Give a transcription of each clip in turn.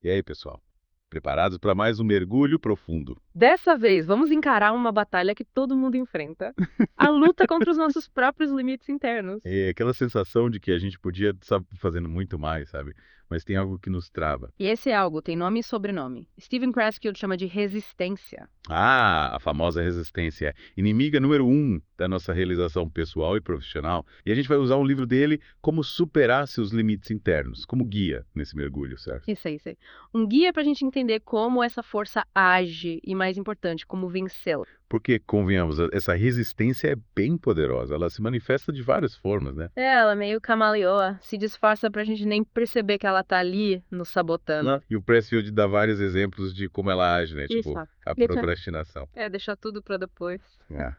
E aí, pessoal? Preparados para mais um mergulho profundo? Dessa vez, vamos encarar uma batalha que todo mundo enfrenta: a luta contra os nossos próprios limites internos. É aquela sensação de que a gente podia estar fazendo muito mais, sabe? Mas tem algo que nos trava. E esse algo tem nome e sobrenome. Steven Pressfield chama de resistência. Ah, a famosa resistência, inimiga número um da nossa realização pessoal e profissional. E a gente vai usar um livro dele como superar seus limites internos, como guia nesse mergulho, certo? Isso aí, isso aí. Um guia para a gente entender como essa força age e, mais importante, como vencê-la. Porque, convenhamos, essa resistência é bem poderosa. Ela se manifesta de várias formas, né? Ela meio camaleoa, se disfarça pra gente nem perceber que ela tá ali nos sabotando. E o Pressfield dá vários exemplos de como ela age, né? Isso. Tipo, a Deixa, procrastinação. deixar tudo pra depois. É.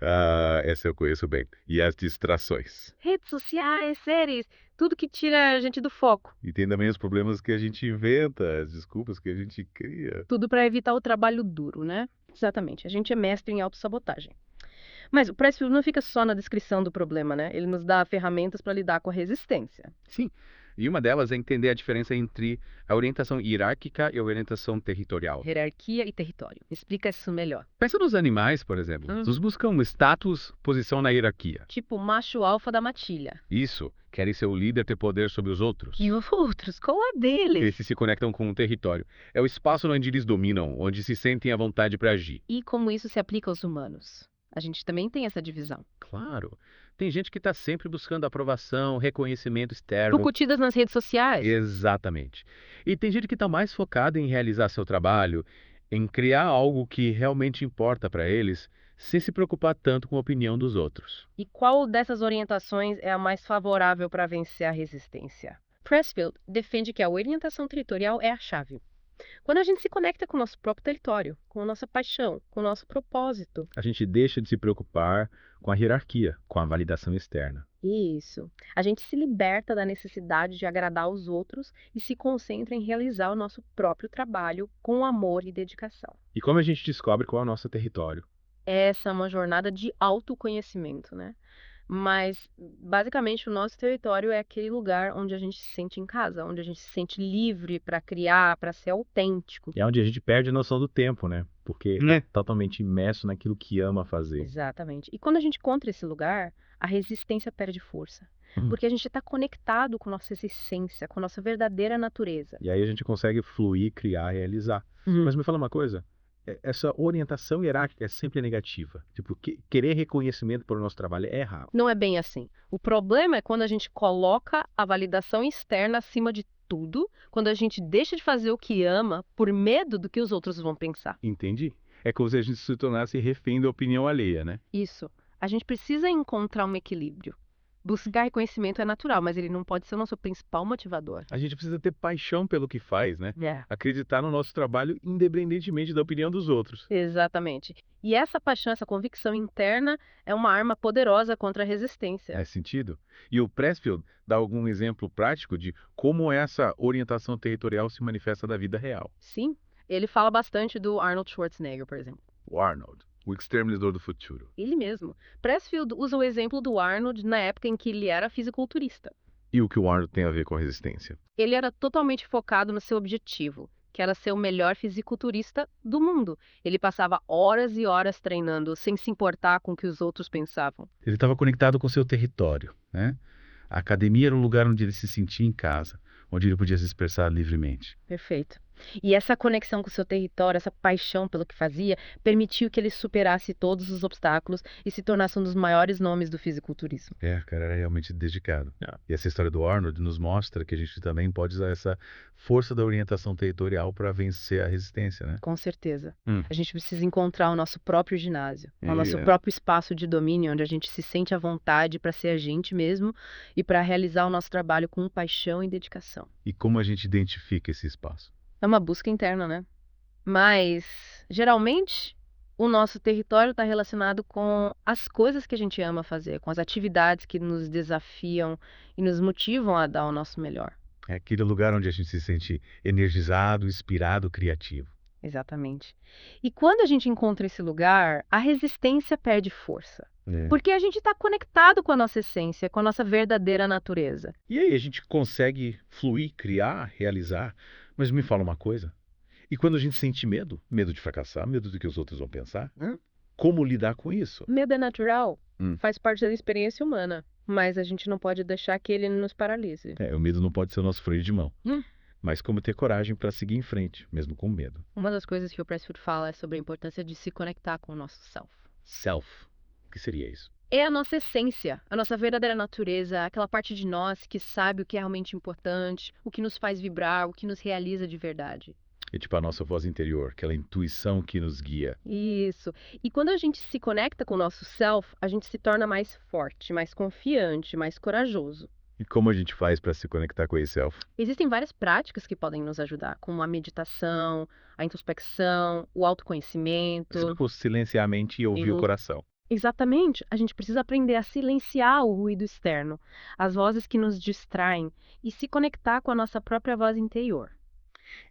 Ah, essa eu conheço bem. E as distrações. Redes sociais, séries, tudo que tira a gente do foco. E tem também os problemas que a gente inventa, as desculpas que a gente cria. Tudo para evitar o trabalho duro, né? Exatamente. A gente é mestre em autossabotagem. Mas o Pressfield não fica só na descrição do problema, né? Ele nos dá ferramentas para lidar com a resistência. Sim, e uma delas é entender a diferença entre a orientação hierárquica e a orientação territorial. Hierarquia e território. Me explica isso melhor. Pensa nos animais, por exemplo. Eles buscam status, posição na hierarquia. Tipo o macho alfa da matilha. Isso, querem ser o líder, ter poder sobre os outros. E os outros? Qual é deles? Esses se conectam com o território. É o espaço onde eles dominam, onde se sentem à vontade para agir. E como isso se aplica aos humanos? A gente também tem essa divisão. Claro, tem gente que está sempre buscando aprovação, reconhecimento externo. Curtidas nas redes sociais. Exatamente. E tem gente que está mais focada em realizar seu trabalho, em criar algo que realmente importa para eles, sem se preocupar tanto com a opinião dos outros. E qual dessas orientações é a mais favorável para vencer a resistência? Pressfield defende que a orientação territorial é a chave. Quando a gente se conecta com o nosso próprio território, com a nossa paixão, com o nosso propósito. A gente deixa de se preocupar com a hierarquia, com a validação externa. Isso. A gente se liberta da necessidade de agradar os outros e se concentra em realizar o nosso próprio trabalho com amor e dedicação. E como a gente descobre qual é o nosso território? Essa é uma jornada de autoconhecimento, né? Mas, basicamente, o nosso território é aquele lugar onde a gente se sente em casa, onde a gente se sente livre para criar, para ser autêntico. E é onde a gente perde a noção do tempo, né? Porque é totalmente imerso naquilo que ama fazer. Exatamente. E quando a gente encontra esse lugar, a resistência perde força. Uhum. Porque a gente está conectado com nossa essência, com nossa verdadeira natureza. E aí a gente consegue fluir, criar, realizar. Mas me fala uma coisa, essa orientação hierárquica é sempre negativa. Tipo, querer reconhecimento pelo nosso trabalho é errado. Não é bem assim. O problema é quando a gente coloca a validação externa acima de tudo, quando a gente deixa de fazer o que ama por medo do que os outros vão pensar. Entendi. É como se a gente se tornasse refém da opinião alheia, né? Isso. A gente precisa encontrar um equilíbrio. Buscar reconhecimento é natural, mas ele não pode ser o nosso principal motivador. A gente precisa ter paixão pelo que faz, né? É. Acreditar no nosso trabalho independentemente da opinião dos outros. Exatamente. E essa paixão, essa convicção interna é uma arma poderosa contra a resistência. Faz sentido? E o Pressfield dá algum exemplo prático de como essa orientação territorial se manifesta na vida real. Sim, ele fala bastante do Arnold Schwarzenegger, por exemplo. O Arnold, o exterminador do futuro. Ele mesmo. Pressfield usa o exemplo do Arnold na época em que ele era fisiculturista. E o que o Arnold tem a ver com a resistência? Ele era totalmente focado no seu objetivo, que era ser o melhor fisiculturista do mundo. Ele passava horas e horas treinando, sem se importar com o que os outros pensavam. Ele estava conectado com seu território, né? A academia era um lugar onde ele se sentia em casa, onde ele podia se expressar livremente. Perfeito. E essa conexão com o seu território, essa paixão pelo que fazia, permitiu que ele superasse todos os obstáculos e se tornasse um dos maiores nomes do fisiculturismo. Cara, era realmente dedicado. E essa história do Arnold nos mostra que a gente também pode usar essa força da orientação territorial para vencer a resistência, né? Com certeza. A gente precisa encontrar o nosso próprio ginásio, o nosso É. próprio espaço de domínio, onde a gente se sente à vontade para ser a gente mesmo e para realizar o nosso trabalho com paixão e dedicação. E como a gente identifica esse espaço? É uma busca interna, né? Mas, geralmente, o nosso território está relacionado com as coisas que a gente ama fazer, com as atividades que nos desafiam e nos motivam a dar o nosso melhor. É aquele lugar onde a gente se sente energizado, inspirado, criativo. Exatamente. E quando a gente encontra esse lugar, a resistência perde força. Porque a gente está conectado com a nossa essência, com a nossa verdadeira natureza. E aí, a gente consegue fluir, criar, realizar. Mas me fala uma coisa. E quando a gente sente medo? Medo de fracassar, medo do que os outros vão pensar? Como lidar com isso? Medo é natural, Hum. faz parte da experiência humana, mas a gente não pode deixar que ele nos paralise. O medo não pode ser o nosso freio de mão. Hum. Mas como ter coragem para seguir em frente, mesmo com medo. Uma das coisas que o Pressfield fala é sobre a importância de se conectar com o nosso self. Self. O que seria isso? É a nossa essência, a nossa verdadeira natureza, aquela parte de nós que sabe o que é realmente importante, o que nos faz vibrar, o que nos realiza de verdade. É tipo a nossa voz interior, aquela intuição que nos guia. Isso. E quando a gente se conecta com o nosso self, a gente se torna mais forte, mais confiante, mais corajoso. E como a gente faz para se conectar com esse self? Existem várias práticas que podem nos ajudar, como a meditação, a introspecção, o autoconhecimento. Tipo, silenciar a mente e ouvir o coração. Exatamente. A gente precisa aprender a silenciar o ruído externo, as vozes que nos distraem, e se conectar com a nossa própria voz interior.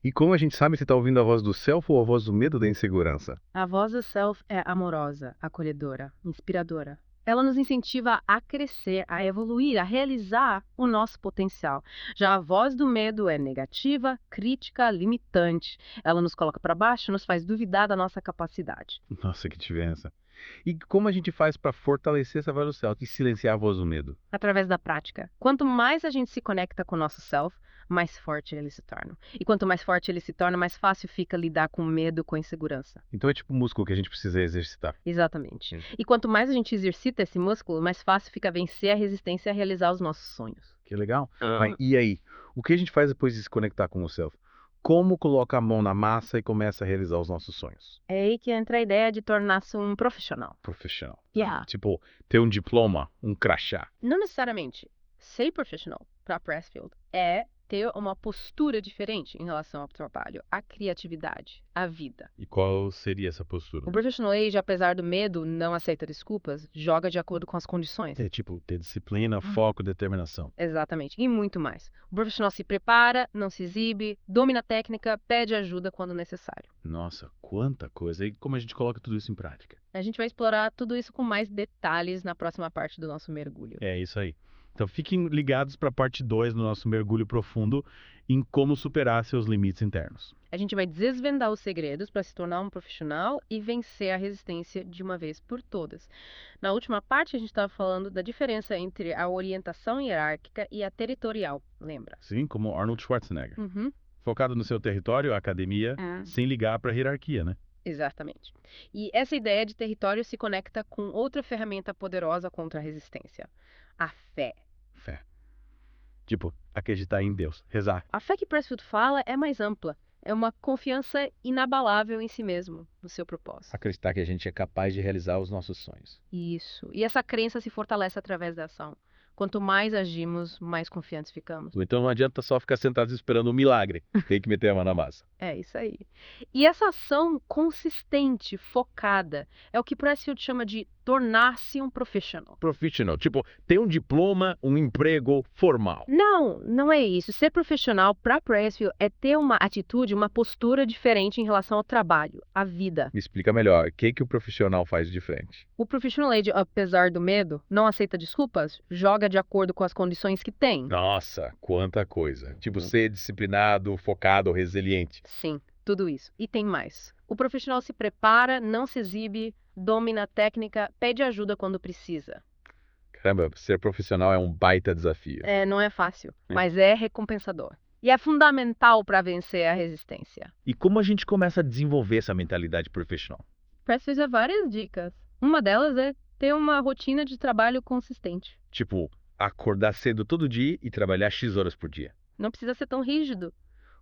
E como a gente sabe se está ouvindo a voz do self ou a voz do medo da insegurança? A voz do self é amorosa, acolhedora, inspiradora. Ela nos incentiva a crescer, a evoluir, a realizar o nosso potencial. Já a voz do medo é negativa, crítica, limitante. Ela nos coloca para baixo, nos faz duvidar da nossa capacidade. Nossa, que diferença. E como a gente faz para fortalecer essa voz do self e silenciar a voz do medo? Através da prática. Quanto mais a gente se conecta com o nosso self, mais forte ele se torna. E quanto mais forte ele se torna, mais fácil fica lidar com medo, com insegurança. Então é tipo um músculo que a gente precisa exercitar. Exatamente. E quanto mais a gente exercita esse músculo, mais fácil fica vencer a resistência a realizar os nossos sonhos. Que legal. Mas e aí? O que a gente faz depois de se conectar com o self? Como coloca a mão na massa e começa a realizar os nossos sonhos? É aí que entra a ideia de tornar-se um profissional. Profissional. Yeah. Tipo, ter um diploma, um crachá. Não necessariamente ser profissional para Pressfield é ter uma postura diferente em relação ao trabalho, à criatividade, à vida. E qual seria essa postura? O Professional Age, apesar do medo, não aceita desculpas, joga de acordo com as condições. É tipo, ter disciplina, foco, determinação. Exatamente, e muito mais. O profissional se prepara, não se exibe, domina a técnica, pede ajuda quando necessário. Nossa, quanta coisa. E como a gente coloca tudo isso em prática? A gente vai explorar tudo isso com mais detalhes na próxima parte do nosso mergulho. É isso aí. Então fiquem ligados para a parte 2 do nosso mergulho profundo em como superar seus limites internos. A gente vai desvendar os segredos para se tornar um profissional e vencer a resistência de uma vez por todas. Na última parte, a gente estava falando da diferença entre a orientação hierárquica e a territorial, lembra? Sim, como Arnold Schwarzenegger. Uhum. Focado no seu território, a academia, sem ligar para a hierarquia, né? Exatamente. E essa ideia de território se conecta com outra ferramenta poderosa contra a resistência: a fé. Fé. Tipo, acreditar em Deus, rezar. A fé que Pressfield fala é mais ampla. É uma confiança inabalável em si mesmo, no seu propósito. Acreditar que a gente é capaz de realizar os nossos sonhos. Isso. E essa crença se fortalece através da ação. Quanto mais agimos, mais confiantes ficamos. Então não adianta só ficar sentado esperando um milagre. Tem que meter a mão na massa. É isso aí. E essa ação consistente, focada, é o que Pressfield chama de tornar-se um profissional. Professional, tipo, ter um diploma, um emprego formal. Não, não é isso. Ser profissional para Pressfield é ter uma atitude, uma postura diferente em relação ao trabalho, à vida. Me explica melhor, o que o profissional faz de diferente? O Professional Age, apesar do medo, não aceita desculpas, joga de acordo com as condições que tem. Nossa, quanta coisa. Tipo, ser disciplinado, focado, resiliente. Sim, tudo isso. E tem mais. O profissional se prepara, não se exibe, domina a técnica, pede ajuda quando precisa. Caramba, ser profissional é um baita desafio. Não é fácil, mas é recompensador. E é fundamental para vencer a resistência. E como a gente começa a desenvolver essa mentalidade profissional? Pressfield dá várias dicas. Uma delas é ter uma rotina de trabalho consistente. Tipo, acordar cedo todo dia e trabalhar X horas por dia. Não precisa ser tão rígido.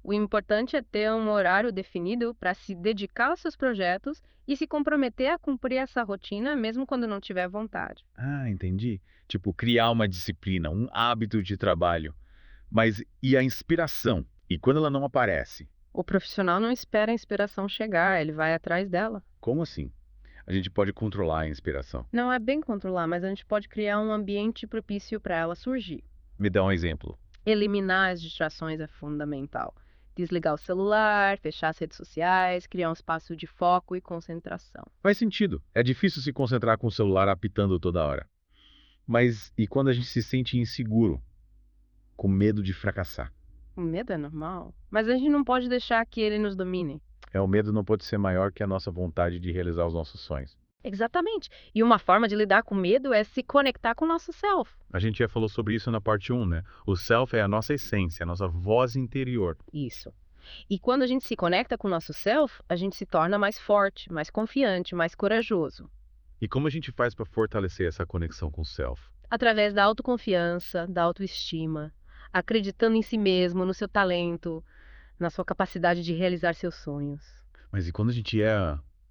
O importante é ter um horário definido para se dedicar aos seus projetos e se comprometer a cumprir essa rotina mesmo quando não tiver vontade. Ah, entendi. Tipo, criar uma disciplina, um hábito de trabalho. Mas e a inspiração? E quando ela não aparece? O profissional não espera a inspiração chegar, ele vai atrás dela. Como assim? A gente pode controlar a inspiração. Não é bem controlar, mas a gente pode criar um ambiente propício para ela surgir. Me dá um exemplo. Eliminar as distrações é fundamental. Desligar o celular, fechar as redes sociais, criar um espaço de foco e concentração. Faz sentido. É difícil se concentrar com o celular apitando toda hora. Mas e quando a gente se sente inseguro, com medo de fracassar? O medo é normal, mas a gente não pode deixar que ele nos domine. O medo não pode ser maior que a nossa vontade de realizar os nossos sonhos. Exatamente. E uma forma de lidar com medo é se conectar com o nosso self. A gente já falou sobre isso na parte 1, né? O self é a nossa essência, a nossa voz interior. Isso. E quando a gente se conecta com o nosso self, a gente se torna mais forte, mais confiante, mais corajoso. E como a gente faz para fortalecer essa conexão com o self? Através da autoconfiança, da autoestima, acreditando em si mesmo, no seu talento, na sua capacidade de realizar seus sonhos. Mas e quando a gente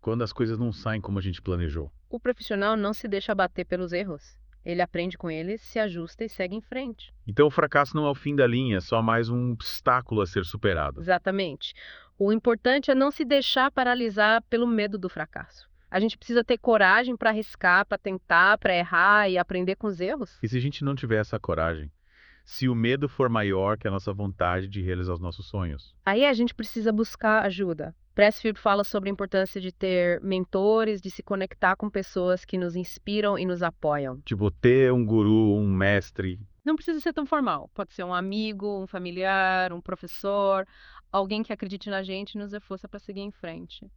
quando as coisas não saem como a gente planejou? O profissional não se deixa abater pelos erros. Ele aprende com eles, se ajusta e segue em frente. Então o fracasso não é o fim da linha, é só mais um obstáculo a ser superado. Exatamente. O importante é não se deixar paralisar pelo medo do fracasso. A gente precisa ter coragem para arriscar, para tentar, para errar e aprender com os erros. E se a gente não tiver essa coragem? Se o medo for maior que a nossa vontade de realizar os nossos sonhos? Aí a gente precisa buscar ajuda. Pressfield fala sobre a importância de ter mentores, de se conectar com pessoas que nos inspiram e nos apoiam. Tipo, ter um guru, um mestre. Não precisa ser tão formal. Pode ser um amigo, um familiar, um professor, alguém que acredite na gente e nos dê força para seguir em frente.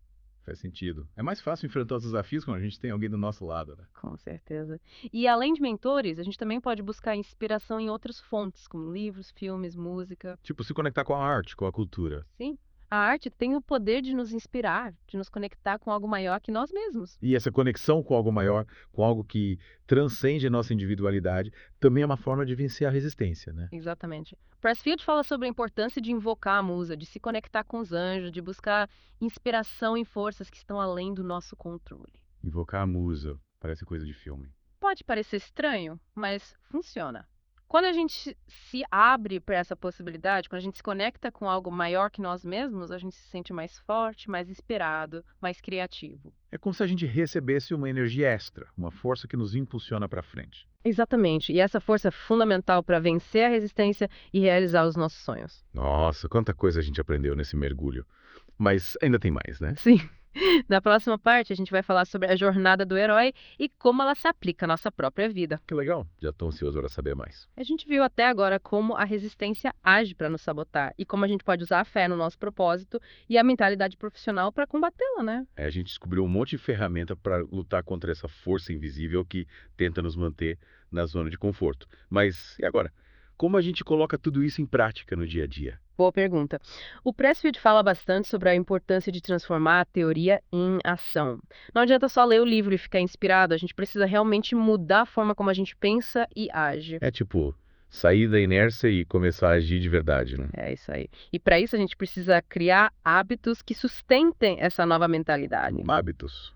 Faz sentido. É mais fácil enfrentar os desafios quando a gente tem alguém do nosso lado, né? Com certeza. E além de mentores, a gente também pode buscar inspiração em outras fontes, como livros, filmes, música. Tipo, se conectar com a arte, com a cultura. Sim, a arte tem o poder de nos inspirar, de nos conectar com algo maior que nós mesmos. E essa conexão com algo maior, com algo que transcende a nossa individualidade, também é uma forma de vencer a resistência, né? Exatamente. Pressfield fala sobre a importância de invocar a musa, de se conectar com os anjos, de buscar inspiração em forças que estão além do nosso controle. Invocar a musa, parece coisa de filme. Pode parecer estranho, mas funciona. Quando a gente se abre para essa possibilidade, quando a gente se conecta com algo maior que nós mesmos, a gente se sente mais forte, mais inspirado, mais criativo. É como se a gente recebesse uma energia extra, uma força que nos impulsiona para frente. Exatamente. E essa força é fundamental para vencer a resistência e realizar os nossos sonhos. Nossa, quanta coisa a gente aprendeu nesse mergulho. Mas ainda tem mais, né? Sim. Na próxima parte, a gente vai falar sobre a jornada do herói e como ela se aplica à nossa própria vida. Que legal. Já estou ansioso para saber mais. A gente viu até agora como a resistência age para nos sabotar e como a gente pode usar a fé no nosso propósito e a mentalidade profissional para combatê-la, né? A gente descobriu um monte de ferramenta para lutar contra essa força invisível que tenta nos manter na zona de conforto. Mas e agora? Como a gente coloca tudo isso em prática no dia a dia? Boa pergunta. O Pressfield fala bastante sobre a importância de transformar a teoria em ação. Não adianta só ler o livro e ficar inspirado, a gente precisa realmente mudar a forma como a gente pensa e age. É tipo, sair da inércia e começar a agir de verdade, né? É isso aí. E para isso a gente precisa criar hábitos que sustentem essa nova mentalidade. Hábitos.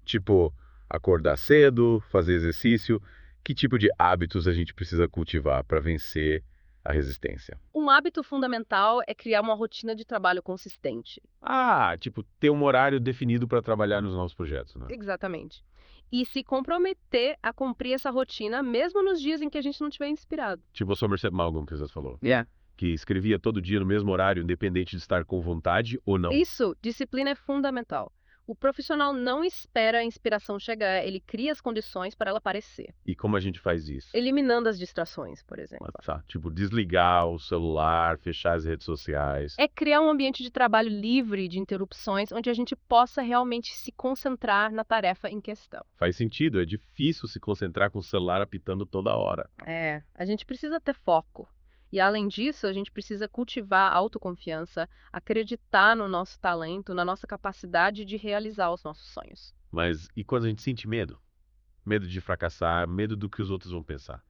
Tipo, acordar cedo, fazer exercício. Que tipo de hábitos a gente precisa cultivar para vencer a resistência? Um hábito fundamental é criar uma rotina de trabalho consistente. Ah, tipo, ter um horário definido para trabalhar nos novos projetos, né? Exatamente. E se comprometer a cumprir essa rotina mesmo nos dias em que a gente não estiver inspirado. Tipo o Somerset Maugham que você falou. Yeah. Que escrevia todo dia no mesmo horário, independente de estar com vontade ou não. Isso, disciplina é fundamental. O profissional não espera a inspiração chegar, ele cria as condições para ela aparecer. E como a gente faz isso? Eliminando as distrações, por exemplo. Tá, tipo, desligar o celular, fechar as redes sociais. É criar um ambiente de trabalho livre de interrupções, onde a gente possa realmente se concentrar na tarefa em questão. Faz sentido, é difícil se concentrar com o celular apitando toda hora. É, a gente precisa ter foco. E além disso, a gente precisa cultivar a autoconfiança, acreditar no nosso talento, na nossa capacidade de realizar os nossos sonhos. Mas e quando a gente sente medo? Medo de fracassar, medo do que os outros vão pensar.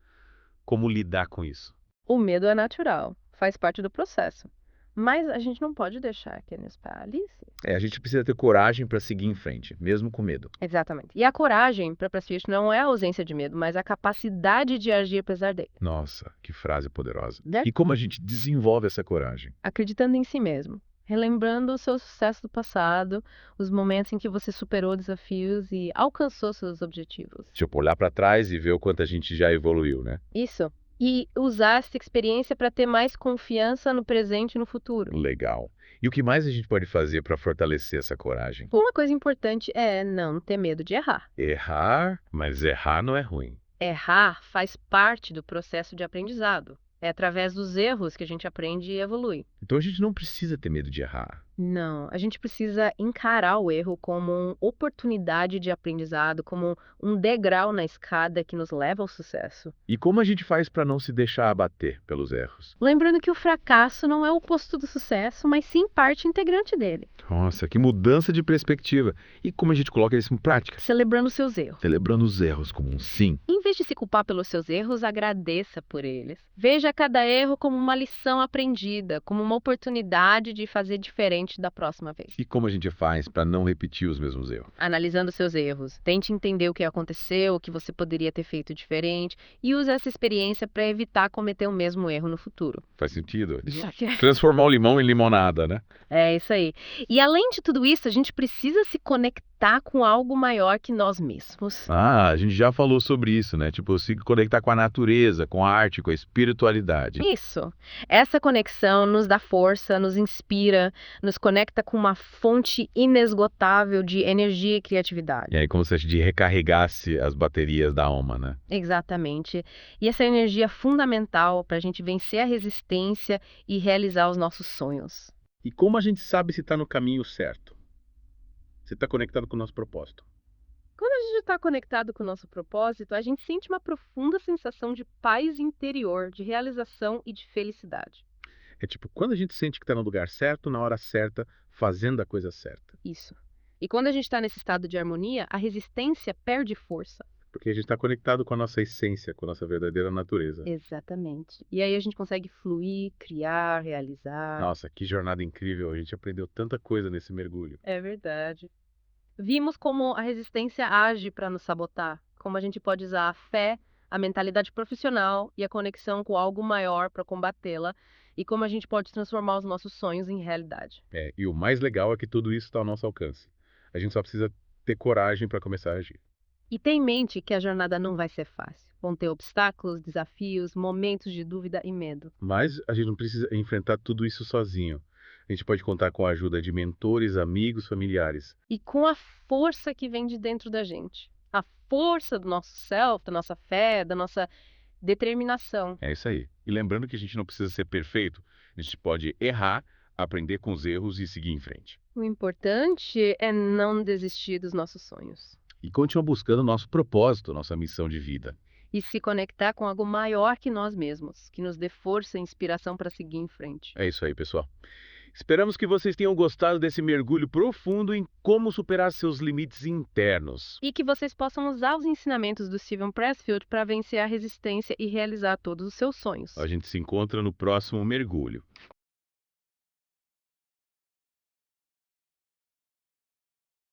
Como lidar com isso? O medo é natural, faz parte do processo. Mas a gente não pode deixar que ele nos paralise. A gente precisa ter coragem para seguir em frente, mesmo com medo. Exatamente. E a coragem, para Pressfield, não é a ausência de medo, mas a capacidade de agir apesar dele. Nossa, que frase poderosa. Né? E como a gente desenvolve essa coragem? Acreditando em si mesmo. Relembrando o seu sucesso do passado, os momentos em que você superou desafios e alcançou seus objetivos. Tipo, olhar para trás e ver o quanto a gente já evoluiu, né? Isso. E usar essa experiência para ter mais confiança no presente e no futuro. Legal. E o que mais a gente pode fazer para fortalecer essa coragem? Uma coisa importante é não ter medo de errar. Errar, mas errar não é ruim. Errar faz parte do processo de aprendizado. É através dos erros que a gente aprende e evolui. Então a gente não precisa ter medo de errar. Não, a gente precisa encarar o erro como uma oportunidade de aprendizado, como um degrau na escada que nos leva ao sucesso. E como a gente faz para não se deixar abater pelos erros? Lembrando que o fracasso não é o oposto do sucesso, mas sim parte integrante dele. Nossa, que mudança de perspectiva. E como a gente coloca isso em prática? Celebrando seus erros. Celebrando os erros como um sim. Em vez de se culpar pelos seus erros, agradeça por eles. Veja cada erro como uma lição aprendida, como uma oportunidade de fazer diferente da próxima vez. E como a gente faz para não repetir os mesmos erros? Analisando seus erros, tente entender o que aconteceu, o que você poderia ter feito diferente e use essa experiência para evitar cometer o mesmo erro no futuro. Faz sentido? Transformar o limão em limonada, né? É isso aí. E além de tudo isso, a gente precisa se conectar com algo maior que nós mesmos. Ah, a gente já falou sobre isso, né? Tipo, se conectar com a natureza, com a arte, com a espiritualidade. Isso. Essa conexão nos dá força, nos inspira, nos conecta com uma fonte inesgotável de energia e criatividade. E aí, como se a gente recarregasse as baterias da alma, né? Exatamente. E essa energia é fundamental para a gente vencer a resistência e realizar os nossos sonhos. E como a gente sabe se está no caminho certo? Se está conectado com o nosso propósito. Quando a gente está conectado com o nosso propósito, a gente sente uma profunda sensação de paz interior, de realização e de felicidade. É tipo, quando a gente sente que está no lugar certo, na hora certa, fazendo a coisa certa. Isso. E quando a gente está nesse estado de harmonia, a resistência perde força. Porque a gente está conectado com a nossa essência, com a nossa verdadeira natureza. Exatamente. E aí a gente consegue fluir, criar, realizar. Nossa, que jornada incrível. A gente aprendeu tanta coisa nesse mergulho. É verdade. Vimos como a resistência age para nos sabotar, como a gente pode usar a fé, a mentalidade profissional e a conexão com algo maior para combatê-la, e como a gente pode transformar os nossos sonhos em realidade. E o mais legal é que tudo isso está ao nosso alcance. A gente só precisa ter coragem para começar a agir. E tenha em mente que a jornada não vai ser fácil. Vão ter obstáculos, desafios, momentos de dúvida e medo. Mas a gente não precisa enfrentar tudo isso sozinho. A gente pode contar com a ajuda de mentores, amigos, familiares. E com a força que vem de dentro da gente. A força do nosso self, da nossa fé, da nossa determinação. É isso aí. E lembrando que a gente não precisa ser perfeito. A gente pode errar, aprender com os erros e seguir em frente. O importante é não desistir dos nossos sonhos. E continuar buscando o nosso propósito, nossa missão de vida. E se conectar com algo maior que nós mesmos, que nos dê força e inspiração para seguir em frente. É isso aí, pessoal. Esperamos que vocês tenham gostado desse mergulho profundo em como superar seus limites internos. E que vocês possam usar os ensinamentos do Steven Pressfield para vencer a resistência e realizar todos os seus sonhos. A gente se encontra no próximo mergulho.